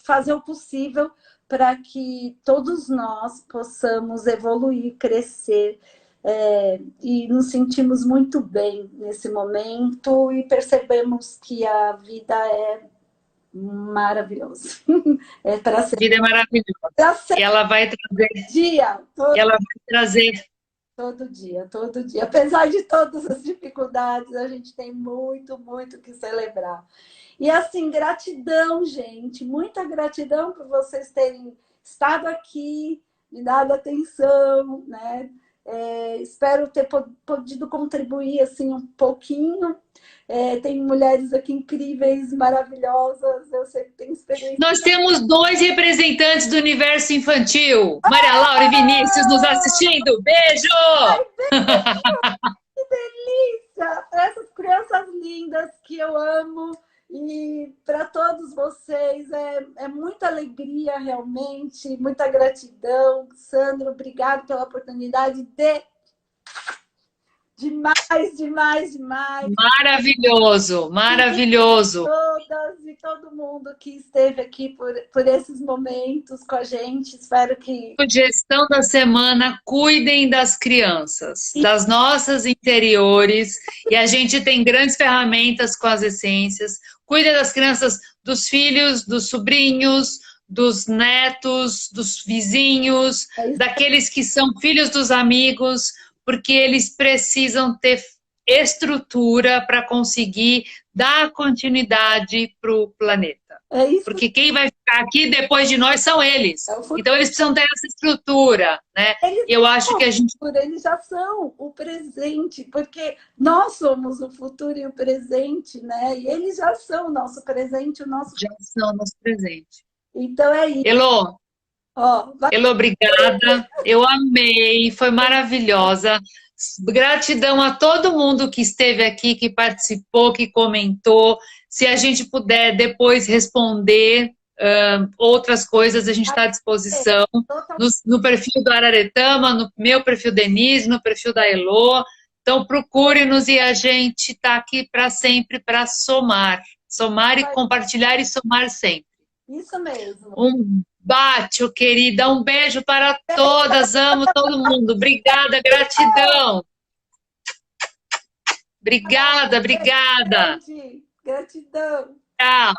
fazer o possível para que todos nós possamos evoluir, crescer e nos sentimos muito bem nesse momento e percebemos que a vida é maravilhosa. É para ser. A vida é maravilhosa. E ela vai trazer todo dia, todo dia. Apesar de todas as dificuldades, a gente tem muito, muito que celebrar. E assim, gratidão, gente. Muita gratidão por vocês terem estado aqui, me dado atenção, né? Espero ter podido contribuir assim um pouquinho. Tem mulheres aqui incríveis, maravilhosas. Eu sei que tem experiência. Nós temos 2 representantes do universo infantil. Maria Laura e Vinícius nos assistindo. Beijo! Ai, beijo! Que delícia! Para essas crianças lindas que eu amo. E para todos vocês, é muita alegria realmente, muita gratidão. Sandro, obrigado pela oportunidade demais. Maravilhoso, maravilhoso. Todas e todo mundo que esteve aqui por esses momentos com a gente. Espero que... Sugestão da semana, cuidem das crianças, das nossas interiores. E a gente tem grandes ferramentas com as essências. Cuidem das crianças, dos filhos, dos sobrinhos, dos netos, dos vizinhos, daqueles que são filhos dos amigos, porque eles precisam ter estrutura para conseguir dar continuidade para o planeta. Porque quem vai ficar aqui depois de nós são eles. Então eles precisam ter essa estrutura, né? Eu acho que a gente... Eles já são o presente, porque nós somos o futuro e o presente, né? E eles já são o nosso presente, Já são o nosso presente. Então é isso. Elô, Elô, obrigada. Eu amei, foi maravilhosa. Gratidão a todo mundo que esteve aqui, que participou, que comentou. Se a gente puder depois responder outras coisas, a gente está à disposição. No perfil do Araretama, no meu perfil Denise, no perfil da Elô. Então procure-nos e a gente está aqui para sempre, para somar. Somar e compartilhar e somar sempre. Isso mesmo. Bate, querida. Um beijo para todas. Amo todo mundo. Obrigada, gratidão. Obrigada. Gratidão. Tchau.